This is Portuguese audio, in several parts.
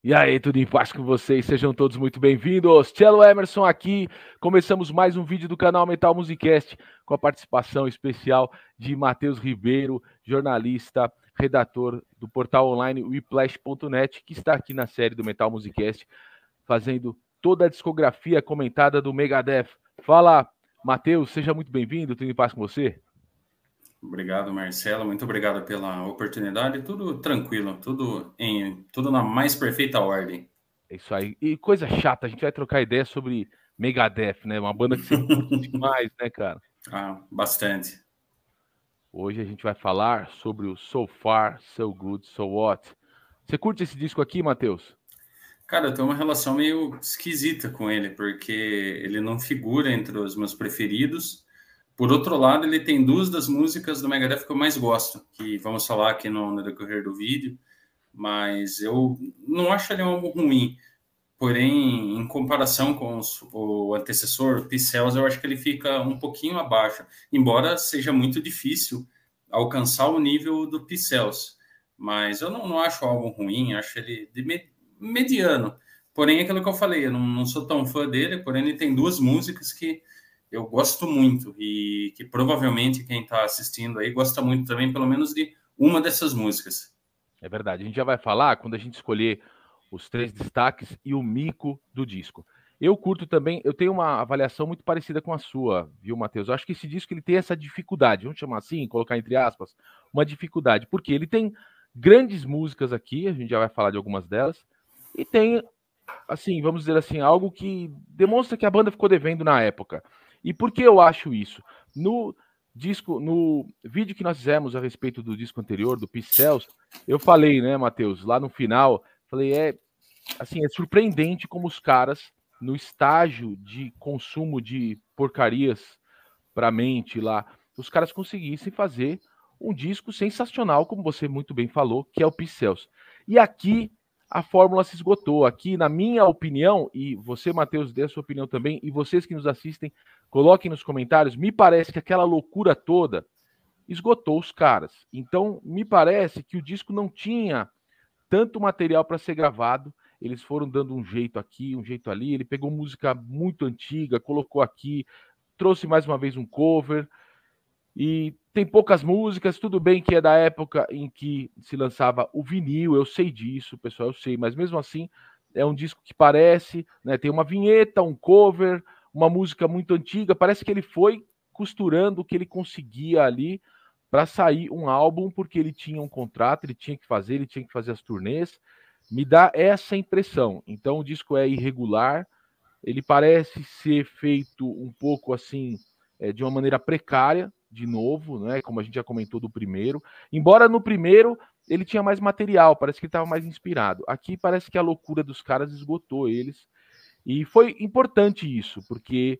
E aí, tudo em paz com vocês? Sejam todos muito bem-vindos. Cello Emerson aqui. Começamos mais um vídeo do canal Metal Musicast com a participação especial de Matheus Ribeiro, jornalista, redator do portal online Whiplash.net, que está aqui na série do Metal Musicast, fazendo toda a discografia comentada do Megadeth. Fala, Matheus, seja muito bem-vindo. Tudo em paz com você? Obrigado, Marcelo. Muito obrigado pela oportunidade. Tudo tranquilo, tudo na mais perfeita ordem. É isso aí. E coisa chata, a gente vai trocar ideia sobre Megadeth, né? Uma banda que você curte demais, né, cara? Bastante. Hoje a gente vai falar sobre o So Far, So Good, So What. Você curte esse disco aqui, Matheus? Cara, eu tenho uma relação meio esquisita com ele, porque ele não figura entre os meus preferidos. Por outro lado, ele tem duas das músicas do Megadeth que eu mais gosto, que vamos falar aqui no decorrer do vídeo, mas eu não acho ele um álbum ruim. Porém, em comparação com o antecessor, P-Cells, eu acho que ele fica um pouquinho abaixo, embora seja muito difícil alcançar o nível do P-Cells. Mas eu não acho o álbum ruim, acho ele mediano. Porém, é aquilo que eu falei, eu não sou tão fã dele, porém ele tem duas músicas que eu gosto muito e que provavelmente quem está assistindo aí gosta muito também, pelo menos de uma dessas músicas. É verdade. A gente já vai falar quando a gente escolher os três destaques e o mico do disco. Eu curto também, eu tenho uma avaliação muito parecida com a sua, viu, Matheus? Eu acho que esse disco ele tem essa dificuldade, vamos chamar assim, colocar entre aspas, uma dificuldade, porque ele tem grandes músicas aqui, a gente já vai falar de algumas delas, e tem, assim, vamos dizer assim, algo que demonstra que a banda ficou devendo na época. E por que eu acho isso? No disco, no vídeo que nós fizemos a respeito do disco anterior, do Pincels, eu falei, né, Matheus, lá no final, falei, assim, é surpreendente como os caras, no estágio de consumo de porcarias para mente lá, os caras conseguissem fazer um disco sensacional, como você muito bem falou, que é o Pincels. E aqui a fórmula se esgotou. Aqui, na minha opinião, e você, Matheus, dê a sua opinião também, e vocês que nos assistem, coloquem nos comentários, me parece que aquela loucura toda esgotou os caras. Então, me parece que o disco não tinha tanto material para ser gravado. Eles foram dando um jeito aqui, um jeito ali. Ele pegou música muito antiga, colocou aqui, trouxe mais uma vez um cover. E tem poucas músicas, tudo bem que é da época em que se lançava o vinil, eu sei disso, pessoal, eu sei, mas mesmo assim é um disco que parece, né, tem uma vinheta, um cover, uma música muito antiga, parece que ele foi costurando o que ele conseguia ali para sair um álbum, porque ele tinha um contrato, ele tinha que fazer as turnês, me dá essa impressão. Então o disco é irregular, ele parece ser feito um pouco assim, de uma maneira precária, de novo, né? Como a gente já comentou do primeiro. Embora no primeiro ele tinha mais material, parece que ele estava mais inspirado. Aqui parece que a loucura dos caras esgotou eles. E foi importante isso, porque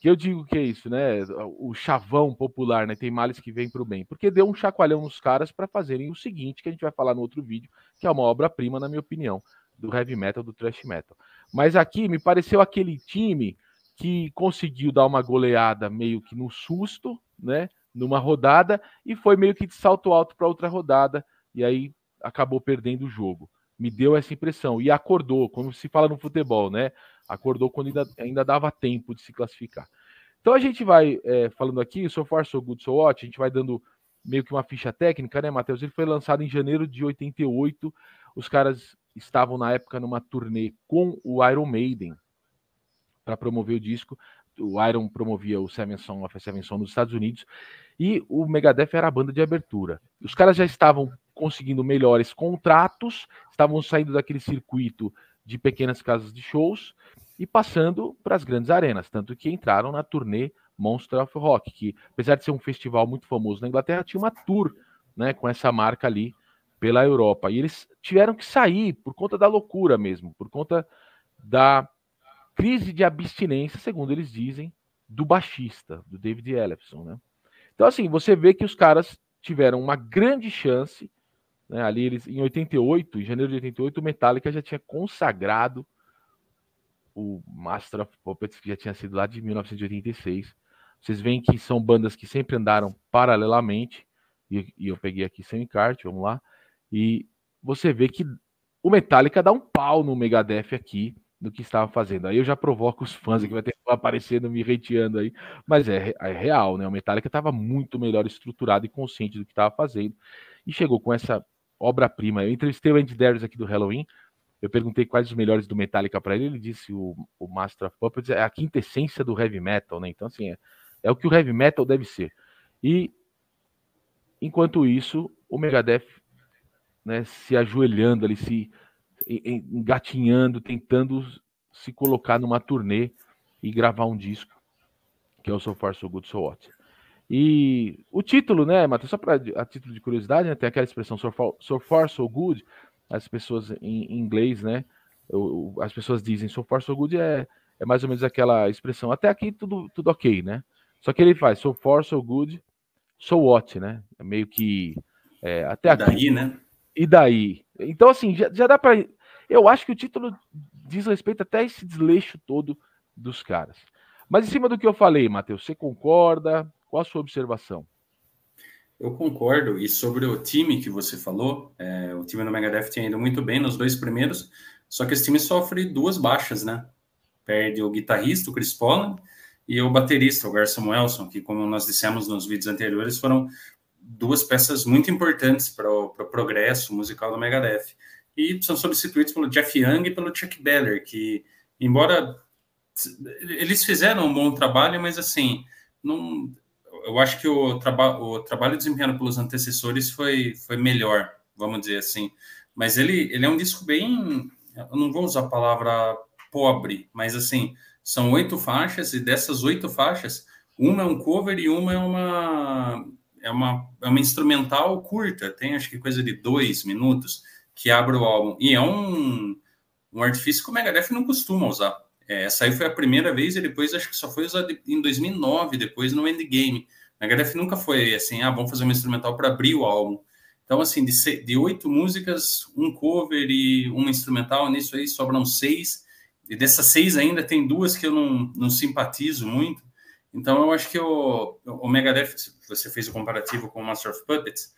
eu digo que é isso, né? O chavão popular, né? Tem males que vêm para o bem. Porque deu um chacoalhão nos caras para fazerem o seguinte, que a gente vai falar no outro vídeo, que é uma obra-prima, na minha opinião, do heavy metal, do thrash metal. Mas aqui me pareceu aquele time que conseguiu dar uma goleada meio que no susto, né? Numa rodada, e foi meio que de salto alto para outra rodada, e aí acabou perdendo o jogo. Me deu essa impressão. E acordou, como se fala no futebol, né? Acordou quando ainda dava tempo de se classificar. Então a gente vai falando aqui, So Far So Good So What, a gente vai dando meio que uma ficha técnica, né, Matheus? Ele foi lançado em janeiro de 88. Os caras estavam na época numa turnê com o Iron Maiden para promover o disco. O Iron promovia o Seven Son of a Seven Son nos Estados Unidos e o Megadeth era a banda de abertura. Os caras já estavam conseguindo melhores contratos, estavam saindo daquele circuito de pequenas casas de shows e passando para as grandes arenas, tanto que entraram na turnê Monster of Rock, que apesar de ser um festival muito famoso na Inglaterra, tinha uma tour, né, com essa marca ali pela Europa. E eles tiveram que sair por conta da loucura mesmo, por conta da crise de abstinência, segundo eles dizem, do baixista, do David Ellefson, né? Então, assim, você vê que os caras tiveram uma grande chance, né? Ali eles, em 88, em janeiro de 88, o Metallica já tinha consagrado o Master of Puppets, que já tinha sido lá de 1986. Vocês veem que são bandas que sempre andaram paralelamente, e eu peguei aqui sem encarte, vamos lá, e você vê que o Metallica dá um pau no Megadeth aqui, do que estava fazendo. Aí eu já provoco os fãs que vai ter aparecendo, me hateando aí, mas é real, né? O Metallica estava muito melhor estruturado e consciente do que estava fazendo, e chegou com essa obra-prima. Eu entrevistei o Andy Darius aqui do Halloween, eu perguntei quais os melhores do Metallica para ele, ele disse o Master of Puppets é a quintessência do heavy metal, né? Então, assim, é o que o heavy metal deve ser. E, enquanto isso, o Megadeth, né, se ajoelhando ali, se engatinhando, tentando se colocar numa turnê e gravar um disco, que é o So Far So Good So What. E o título, né, Matheus, só a título de curiosidade, né, tem aquela expressão so far so good, as pessoas em inglês, né, as pessoas dizem so far so good é mais ou menos aquela expressão, até aqui tudo ok, né, só que ele faz so far so good, so what, né, é meio que até aqui. Daí, né? E daí? Então, assim, já dá para. Eu acho que o título diz respeito até a esse desleixo todo dos caras. Mas em cima do que eu falei, Matheus, você concorda? Qual a sua observação? Eu concordo. E sobre o time que você falou, o time do Megadeth tinha ido muito bem nos 2 primeiros, só que esse time sofre 2 baixas, né? Perde o guitarrista, o Chris Poland, e o baterista, o Gar Samuelson, que, como nós dissemos nos vídeos anteriores, foram 2 peças muito importantes para o progresso musical do Megadeth. E são substituídos pelo Jeff Young e pelo Chuck Beller, que, embora eles fizeram um bom trabalho, mas assim, não, eu acho que o trabalho desempenhado pelos antecessores foi melhor, vamos dizer assim. Mas ele é um disco bem, eu não vou usar a palavra pobre, mas assim, são 8 faixas, e dessas 8 faixas, uma é um cover e uma é uma instrumental curta, tem acho que coisa de 2 minutos, que abre o álbum. E é um artifício que o Megadeth não costuma usar. Essa aí foi a primeira vez, e depois acho que só foi usado em 2009, depois no Endgame. O Megadeth nunca foi assim, vamos fazer uma instrumental para abrir o álbum. Então, assim, de 8 músicas, um cover e uma instrumental, nisso aí sobram 6. E dessas 6 ainda tem 2 que eu não simpatizo muito. Então, eu acho que o Megadeth, você fez o comparativo com o Master of Puppets,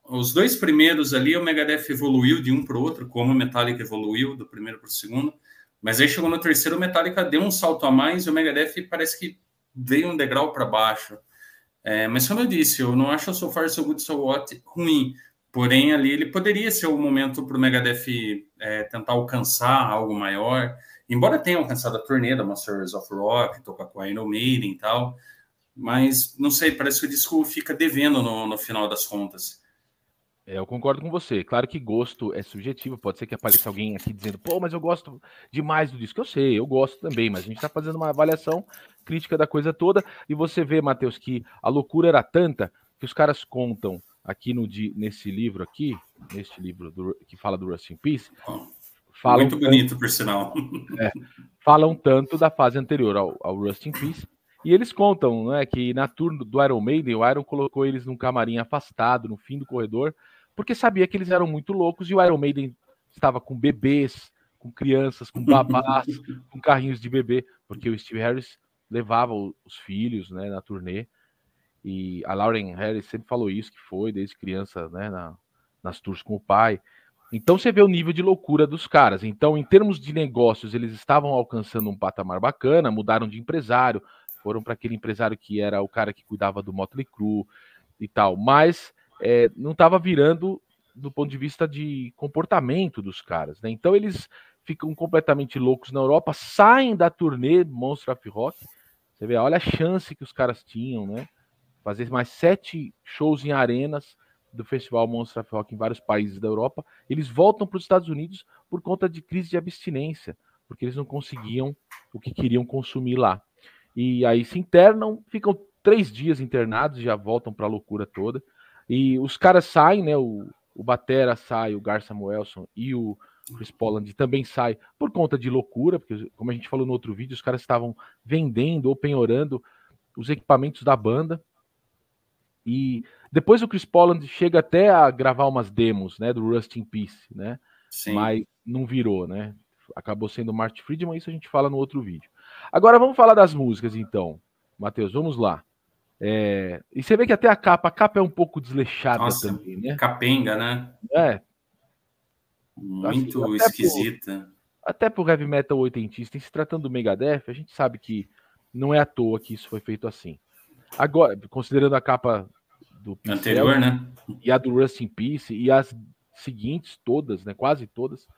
os 2 primeiros ali, o Megadeth evoluiu de um para o outro, como o Metallica evoluiu do primeiro para o segundo, mas aí chegou no terceiro, o Metallica deu um salto a mais, e o Megadeth parece que veio um degrau para baixo. Mas como eu disse, eu não acho o So Far So Good So What ruim, porém ali ele poderia ser o momento para o Megadeth tentar alcançar algo maior, embora tenha alcançado a turnê da Masters of Rock, tocar com a Iron Maiden e tal, mas não sei, parece que o disco fica devendo no final das contas. Eu concordo com você. Claro que gosto é subjetivo. Pode ser que apareça alguém aqui dizendo, pô, mas eu gosto demais do disco. Eu sei, eu gosto também, mas a gente está fazendo uma avaliação crítica da coisa toda. E você vê, Matheus, que a loucura era tanta que os caras contam aqui nesse livro aqui, neste livro que fala do Rust in Peace. Muito bonito, por sinal. Falam tanto da fase anterior ao Rust in Peace. E eles contam, né, que na tour do Iron Maiden, o Iron colocou eles num camarim afastado, no fim do corredor, porque sabia que eles eram muito loucos, e o Iron Maiden estava com bebês, com crianças, com babás, com carrinhos de bebê, porque o Steve Harris levava os filhos, né, na turnê, e a Lauren Harris sempre falou isso, que foi desde criança, né, nas tours com o pai. Então você vê o nível de loucura dos caras. Então, em termos de negócios, eles estavam alcançando um patamar bacana, mudaram de empresário, foram para aquele empresário que era o cara que cuidava do Motley Crue e tal, mas não estava virando do ponto de vista de comportamento dos caras, né? Então eles ficam completamente loucos na Europa, saem da turnê Monster of Rock, você vê, olha a chance que os caras tinham, né? Fazer mais 7 shows em arenas do festival Monster of Rock em vários países da Europa, eles voltam para os Estados Unidos por conta de crise de abstinência, porque eles não conseguiam o que queriam consumir lá. E aí se internam, ficam 3 dias internados, já voltam para a loucura toda. E os caras saem, né? O batera sai, o Gar Samuelson e o Chris Poland também sai por conta de loucura, porque, como a gente falou no outro vídeo, os caras estavam vendendo ou penhorando os equipamentos da banda. E depois o Chris Poland chega até a gravar umas demos, né, do Rust in Peace, né? Sim. Mas não virou, né? Acabou sendo o Marty Friedman, isso a gente fala no outro vídeo. Agora vamos falar das músicas, então. Matheus, vamos lá. E você vê que até a capa é um pouco desleixada. Nossa, também, né? Capenga, né? Muito assim, esquisita. até pro heavy metal oitentista, em se tratando do Megadeth, a gente sabe que não é à toa que isso foi feito assim. Agora, considerando a capa do Pincel Anterior, né? e a do Rust in Peace e as seguintes todas, né, quase todas.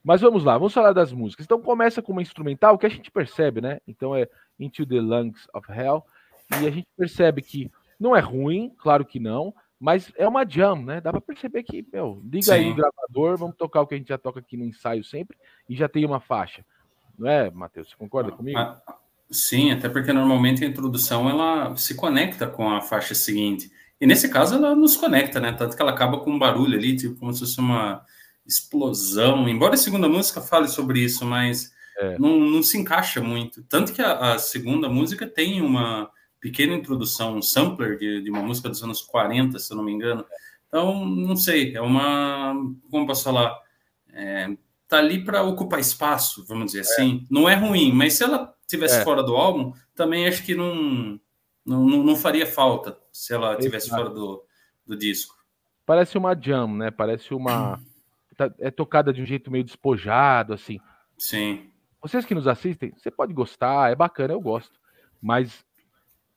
Mas vamos lá, vamos falar das músicas. Então começa com uma instrumental que a gente percebe, né? Então é Into the Lungs of Hell e a gente percebe que não é ruim, claro que não, mas é uma jam, né? Dá para perceber que, meu, liga aí o Sim. gravador, vamos tocar o que a gente já toca aqui no ensaio sempre e já tem uma faixa. Não é, Matheus? Você concorda comigo? Sim, até porque normalmente a introdução ela se conecta com a faixa seguinte. E nesse caso ela nos conecta, né? Tanto que ela acaba com um barulho ali, tipo como se fosse uma explosão. Embora a segunda música fale sobre isso, mas não se encaixa muito. Tanto que a segunda música tem uma pequena introdução, um sampler de uma música dos anos 40, se eu não me engano. Então, não sei, é uma... Como posso falar? Tá ali para ocupar espaço, vamos dizer assim. Não é ruim, mas se ela tivesse fora do álbum, também acho que não faria falta se ela tivesse fora do disco. Parece uma jam, né? Parece uma... É tocada de um jeito meio despojado, assim. Sim. Vocês que nos assistem, você pode gostar, é bacana, eu gosto. Mas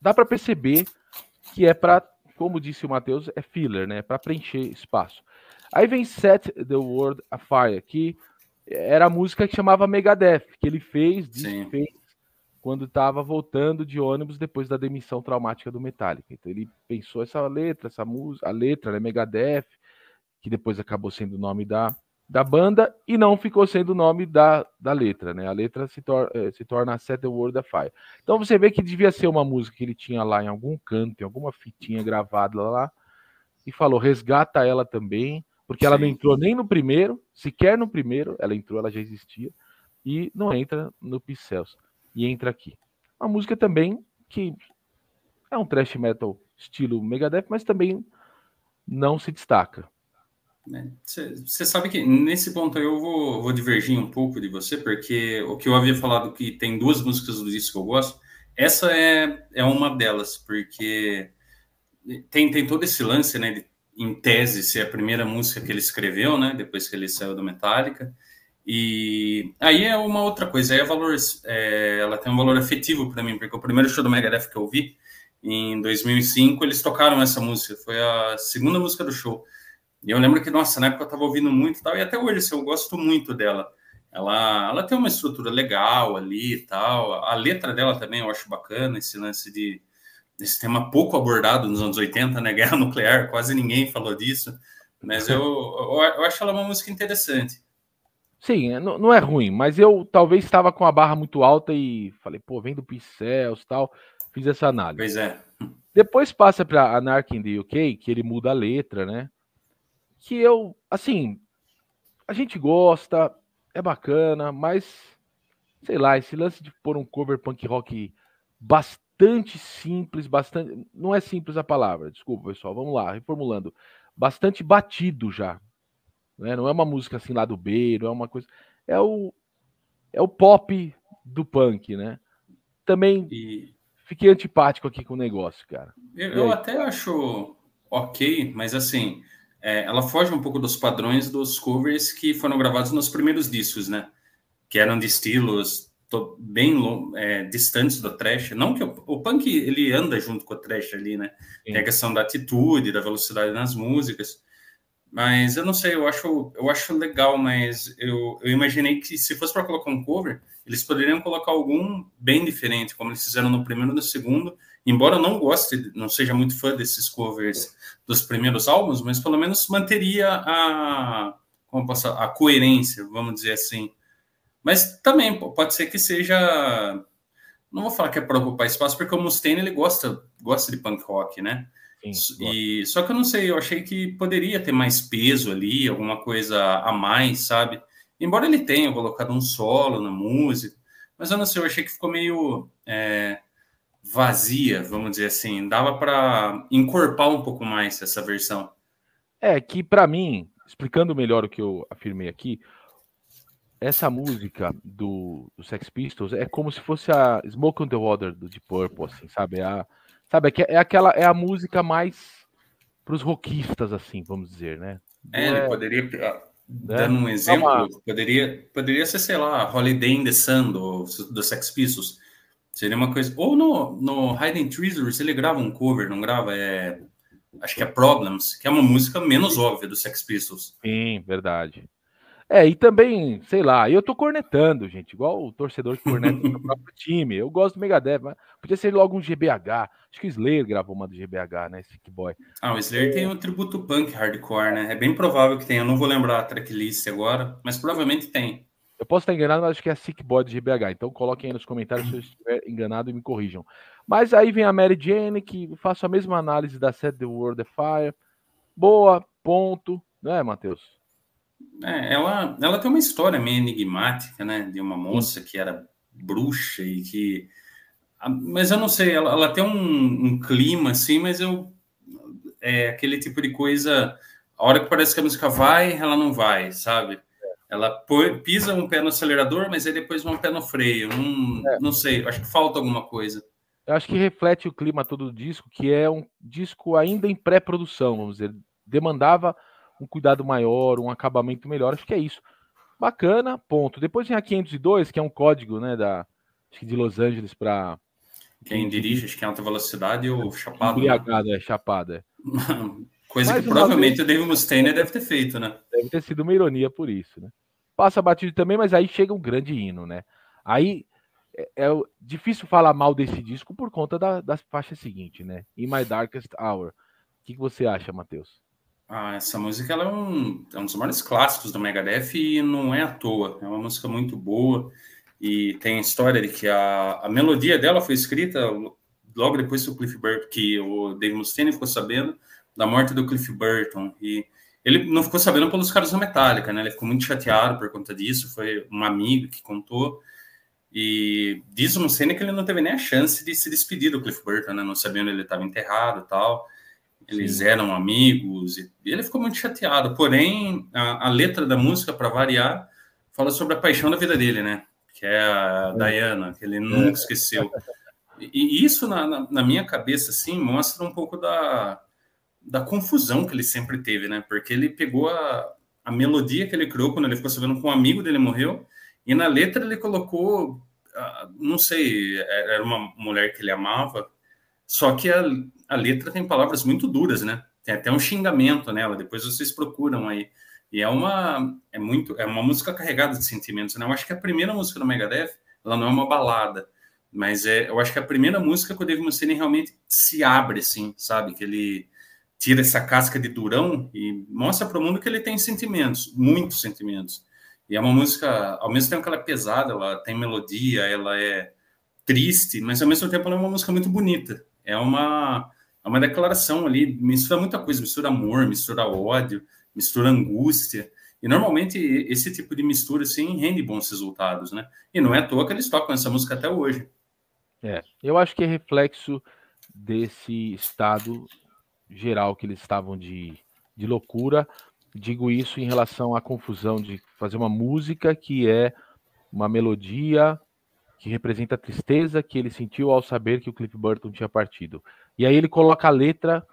dá para perceber que é para, como disse o Matheus, é filler, né? Para preencher espaço. Aí vem Set the World Afire, que era a música que chamava Megadeth, que ele fez quando estava voltando de ônibus depois da demissão traumática do Metallica. Então ele pensou essa letra, essa música, a letra, né, Megadeth, que depois acabou sendo o nome da banda e não ficou sendo o nome da letra, né? A letra se torna Set the World Afire. Então você vê que devia ser uma música que ele tinha lá em algum canto, em alguma fitinha gravada lá, e falou, resgata ela também, porque ela não entrou nem no primeiro, sequer no primeiro, ela entrou, ela já existia, e não entra no Pixels, e entra aqui. Uma música também que é um thrash metal estilo Megadeth, mas também não se destaca. Você sabe que nesse ponto eu vou divergir um pouco de você, porque o que eu havia falado que tem duas músicas do disco que eu gosto, essa é uma delas, porque tem todo esse lance, né, de, em tese, ser a primeira música que ele escreveu, né, depois que ele saiu do Metallica, e aí é uma outra coisa, aí ela tem um valor afetivo para mim, porque o primeiro show do Megadeth que eu vi, em 2005, eles tocaram essa música, foi a segunda música do show. E eu lembro que, nossa, na época eu estava ouvindo muito e tal, e até hoje, assim, eu gosto muito dela. Ela tem uma estrutura legal ali e tal. A letra dela também eu acho bacana, esse lance desse tema pouco abordado nos anos 80, né? Guerra nuclear, quase ninguém falou disso. Mas eu acho ela uma música interessante. Sim, não é ruim, mas eu talvez estava com a barra muito alta e falei, pô, vem do Pincels e tal, fiz essa análise. Pois é. Depois passa para Anarchy in the UK, que ele muda a letra, né? Que eu, assim, a gente gosta, é bacana, mas sei lá, esse lance de pôr um cover punk rock bastante simples, bastante. Não é simples a palavra, desculpa, pessoal, vamos lá, reformulando. Bastante batido já. Né? Não é uma música assim lá do B, não é uma coisa. É o pop do punk, né? Também fiquei antipático aqui com o negócio, cara. Eu até acho ok, mas assim, ela foge um pouco dos padrões dos covers que foram gravados nos primeiros discos, né? Que eram de estilos bem distantes do thrash. Não que o punk ele anda junto com o thrash ali, né? Sim. Tem a questão da atitude, da velocidade nas músicas. Mas eu não sei, eu acho legal, mas eu imaginei que se fosse para colocar um cover, eles poderiam colocar algum bem diferente, como eles fizeram no primeiro e no segundo. Embora eu não goste, não seja muito fã desses covers dos primeiros álbuns, mas pelo menos manteria a coerência, vamos dizer assim. Mas também pode ser que seja... Não vou falar que é para ocupar espaço, porque o Mustaine ele gosta de punk rock, né? Sim, só que eu não sei, eu achei que poderia ter mais peso ali, alguma coisa a mais, sabe? Embora ele tenha colocado um solo na música, mas eu não sei, eu achei que ficou meio vazia, vamos dizer assim. Dava para encorpar um pouco mais essa versão. É que para mim, explicando melhor o que eu afirmei aqui, essa música do Sex Pistols é como se fosse a Smoke on the Water do Deep Purple, assim, sabe? É a música mais pros rockistas, assim, vamos dizer, né? Ele poderia né? Dando um Dá uma... exemplo, poderia ser, sei lá, Holiday in the Sun, do Sex Pistols. Seria uma coisa... Ou no Hiding Treasures, ele grava um cover, não grava? Acho que é Problems, que é uma música menos óbvia do Sex Pistols. Sim, verdade. É, e também, sei lá, eu tô cornetando, gente, igual o torcedor que corneta o seu próprio time. Eu gosto do Megadeth, mas podia ser logo um GBH. Acho que o Slayer gravou uma do GBH, né? Sick Boy. O Slayer tem um tributo punk hardcore, né? É bem provável que tenha. Eu não vou lembrar a tracklist agora, mas provavelmente tem. Eu posso estar enganado, mas acho que é Sick Boy do GBH. Então coloquem aí nos comentários se eu estiver enganado e me corrijam. Mas aí vem a Mary Jane, que faço a mesma análise da Set the World Afire. Boa, ponto. Não é, Matheus? Ela tem uma história meio enigmática, né? De uma Sim. moça que era bruxa e que... Mas eu não sei, ela tem um clima assim, mas é aquele tipo de coisa... A hora que parece que a música vai, ela não vai, sabe? Ela pisa um pé no acelerador, mas aí depois um pé no freio. Não sei, acho que falta alguma coisa. Eu acho que reflete o clima todo do disco, que é um disco ainda em pré-produção, vamos dizer. Demandava um cuidado maior, um acabamento melhor. Acho que é isso. Bacana, ponto. Depois tem a 502, que é um código, né, acho que de Los Angeles para Quem dirige, acho que é alta velocidade ou chapado, né? embriagado, chapada. Coisa Mais que uma provavelmente vez, o Dave Mustaine deve ter feito, né? deve ter sido uma ironia por isso, né? Passa batido também, mas aí chega um grande hino, né? Aí é difícil falar mal desse disco por conta das faixas seguintes, né? In My Darkest Hour. O que você acha, Matheus? Essa música ela é um dos maiores clássicos do Megadeth e não é à toa. É uma música muito boa e tem a história de que a melodia dela foi escrita logo depois que o Cliff Burton, que o Dave Mustaine ficou sabendo da morte do Cliff Burton. E ele não ficou sabendo pelos caras da Metallica, né? Ele ficou muito chateado por conta disso. Foi um amigo que contou. E diz o Mustaine que ele não teve nem a chance de se despedir do Cliff Burton, né? Não sabendo ele estava enterrado e tal. Eles Sim. eram amigos e ele ficou muito chateado. Porém, a letra da música, para variar, fala sobre a paixão da vida dele, né? Que é a Diana, que ele nunca esqueceu. E isso, na minha cabeça, assim, mostra um pouco da confusão que ele sempre teve, né? Porque ele pegou a melodia que ele criou quando ele ficou sabendo que um amigo dele morreu, e na letra ele colocou, não sei, era uma mulher que ele amava, só que a letra tem palavras muito duras, né? Tem até um xingamento nela, depois vocês procuram aí. E é uma música carregada de sentimentos, né? Eu acho que a primeira música do Megadeth, ela não é uma balada, mas eu acho que a primeira música que o Dave Mustaine realmente se abre, assim, sabe? Que ele tira essa casca de durão e mostra para o mundo que ele tem sentimentos, muitos sentimentos. E é uma música, ao mesmo tempo que ela é pesada, ela tem melodia, ela é triste, mas ao mesmo tempo ela é uma música muito bonita. É uma declaração ali, mistura muita coisa, mistura amor, mistura ódio, mistura angústia. E normalmente esse tipo de mistura assim rende bons resultados, né? E não é à toa que eles tocam essa música até hoje. Eu acho que é reflexo desse estado geral que eles estavam de loucura. Digo isso em relação à confusão de fazer uma música que é uma melodia que representa a tristeza que ele sentiu ao saber que o Cliff Burton tinha partido. E aí ele coloca a letra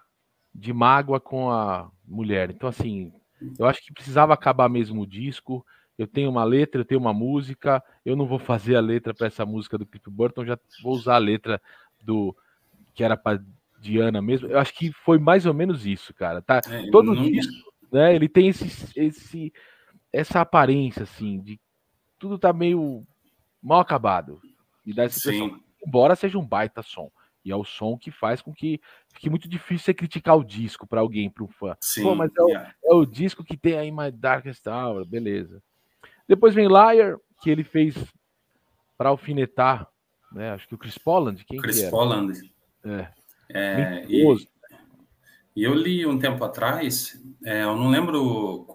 de mágoa com a mulher. Então, assim, eu acho que precisava acabar mesmo o disco. Eu tenho uma letra, eu tenho uma música. Eu não vou fazer a letra para essa música do Cliff Burton, já vou usar a letra do que era para Diana mesmo. Eu acho que foi mais ou menos isso, cara. Tá? Todo disco, né? Ele tem essa aparência assim de tudo tá meio mal acabado. Me dá essa impressão. Embora seja um baita som. E é o som que faz com que fique muito difícil você criticar o disco para alguém, para um fã. Sim, pô, mas é o disco que tem aí My Darkest Hour, beleza. Depois vem Liar, que ele fez para alfinetar, né? Acho que o Chris Poland, quem Chris que era? Poland. E eu li um tempo atrás, eu não lembro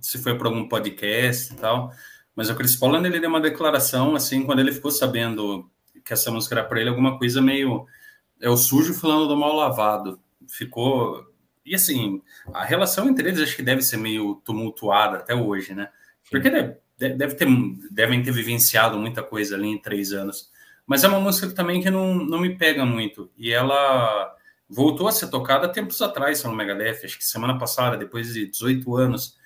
se foi para algum podcast e tal, mas o Chris Poland, ele deu uma declaração, assim, quando ele ficou sabendo que essa música era para ele, alguma coisa meio... É o sujo falando do mal lavado. Ficou... E, assim, a relação entre eles acho que deve ser meio tumultuada até hoje, né? Porque devem ter vivenciado muita coisa ali em 3 anos. Mas é uma música também que não me pega muito. E ela voltou a ser tocada tempos atrás no Megadeth, acho que semana passada, depois de 18 anos.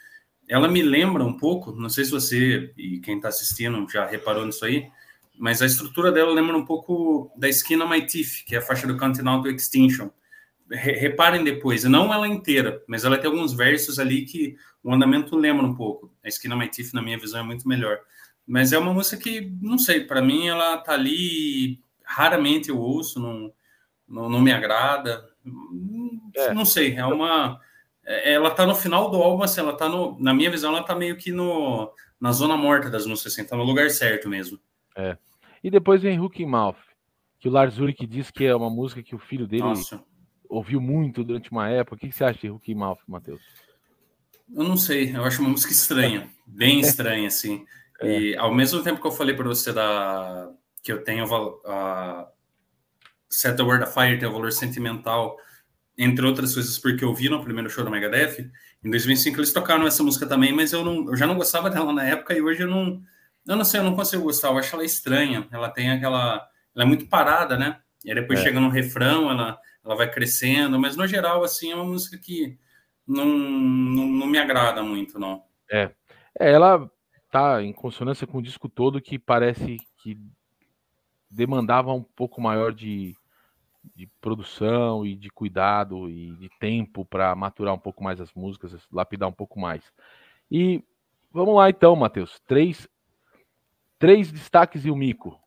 ela me lembra um pouco, não sei se você e quem está assistindo já reparou nisso aí, mas a estrutura dela lembra um pouco da Skin on My Teeth, que é a faixa do Counting Out to Extinction. Reparem depois, não ela inteira, mas ela tem alguns versos ali que o andamento lembra um pouco. A Skin on My Teeth, na minha visão, é muito melhor. Mas é uma música que, não sei, para mim ela tá ali, raramente eu ouço, não me agrada. Não sei, é uma... Ela tá no final do álbum, assim, ela tá na minha visão, ela tá meio que na zona morta das músicas, assim, tá no lugar certo mesmo. E depois vem Hooking Mouth, que o Lars Ulrich diz que é uma música que o filho dele ouviu muito durante uma época. O que você acha de Hooking Mouth, Matheus? Eu não sei, eu acho uma música estranha, bem estranha, assim. E ao mesmo tempo que eu falei para você que eu tenho a Set the Word Afire, tem o valor sentimental, entre outras coisas, porque eu vi no primeiro show do Megadeth, em 2005 eles tocaram essa música também, mas eu já não gostava dela na época e hoje eu não sei, eu não consigo gostar, eu acho ela estranha, ela tem ela é muito parada, né? E aí depois chega no refrão, ela vai crescendo, mas no geral, assim, é uma música que não me agrada muito, não. Ela tá em consonância com o disco todo, que parece que demandava um pouco maior de produção e de cuidado e de tempo para maturar um pouco mais as músicas, lapidar um pouco mais. E vamos lá então, Matheus. Três destaques e o mico.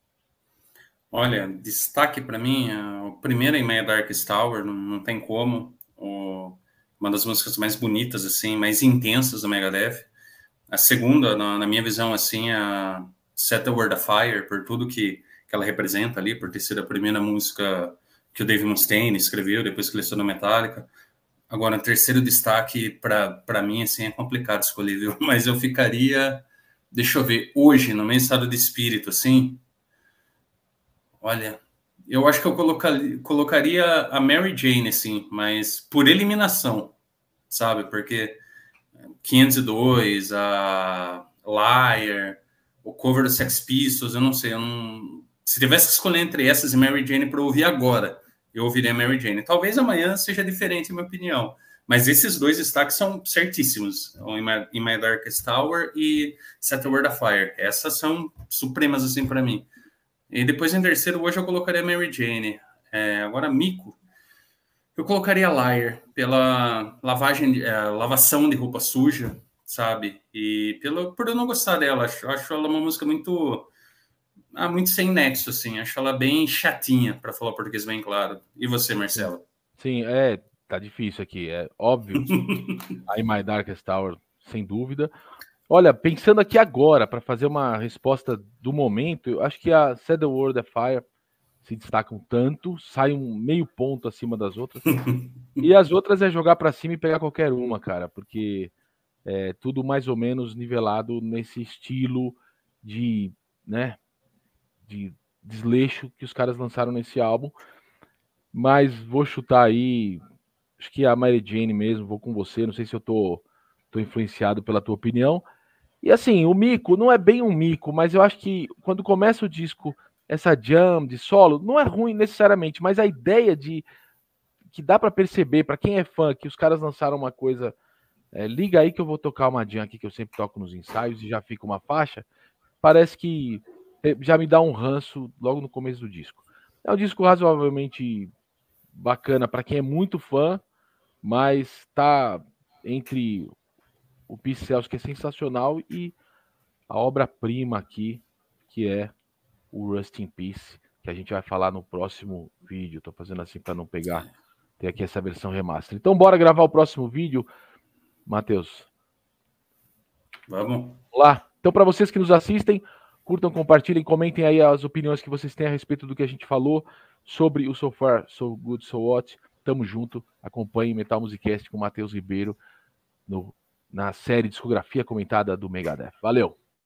Olha, destaque para mim, o primeiro em Meia Darkest Tower, não tem como. Uma das músicas mais bonitas, assim, mais intensas do Megadeth. A segunda, na minha visão, assim, a Set the World Afire, por tudo que ela representa ali, por ter sido a primeira música que o Dave Mustaine escreveu depois que ele estudou Metallica. Agora, o terceiro destaque, para mim, assim, é complicado escolher, viu? Mas eu ficaria, deixa eu ver, hoje, no meu estado de espírito, assim, olha, eu acho que eu colocaria a Mary Jane, assim, mas por eliminação, sabe? Porque 502, a Liar, o cover do Sex Pistols, eu não sei, se tivesse que escolher entre essas e Mary Jane para ouvir agora, eu ouviria Mary Jane. Talvez amanhã seja diferente, em minha opinião. Mas esses dois destaques são certíssimos. In My Darkest Tower e Set the World Afire. Essas são supremas, assim, para mim. E depois, em terceiro, hoje eu colocaria Mary Jane. Agora, Mico, eu colocaria Liar, pela lavação de roupa suja, sabe? E por eu não gostar dela. Acho ela uma música muito sem nexo, assim. Acho ela bem chatinha, para falar português bem claro. E você, Marcelo? Sim, tá difícil aqui. É óbvio que a In My Darkest Tower, sem dúvida. Olha, pensando aqui agora, para fazer uma resposta do momento, eu acho que a Set the World Afire se destaca um tanto, sai um meio ponto acima das outras. E as outras é jogar para cima e pegar qualquer uma, cara, porque é tudo mais ou menos nivelado nesse estilo de, né, de desleixo que os caras lançaram nesse álbum. Mas vou chutar aí, acho que a Mary Jane mesmo, vou com você, não sei se eu tô influenciado pela tua opinião. E assim, o mico não é bem um mico, mas eu acho que quando começa o disco, essa jam de solo, não é ruim necessariamente, mas a ideia de que dá para perceber, para quem é fã, que os caras lançaram uma coisa, liga aí que eu vou tocar uma jam aqui que eu sempre toco nos ensaios e já fica uma faixa, parece que já me dá um ranço logo no começo do disco. É um disco razoavelmente bacana para quem é muito fã, mas tá entre o Peace Cells, que é sensacional, e a obra-prima aqui, que é o Rust in Peace, que a gente vai falar no próximo vídeo. Tô fazendo assim para não pegar, ter aqui essa versão remaster. Então bora gravar o próximo vídeo, Matheus. Vamos lá. Então para vocês que nos assistem, curtam, compartilhem, comentem aí as opiniões que vocês têm a respeito do que a gente falou sobre o So Far, So Good, So What. Tamo junto, acompanhe Metal Musicast com o Matheus Ribeiro na série Discografia Comentada do Megadeth. Valeu!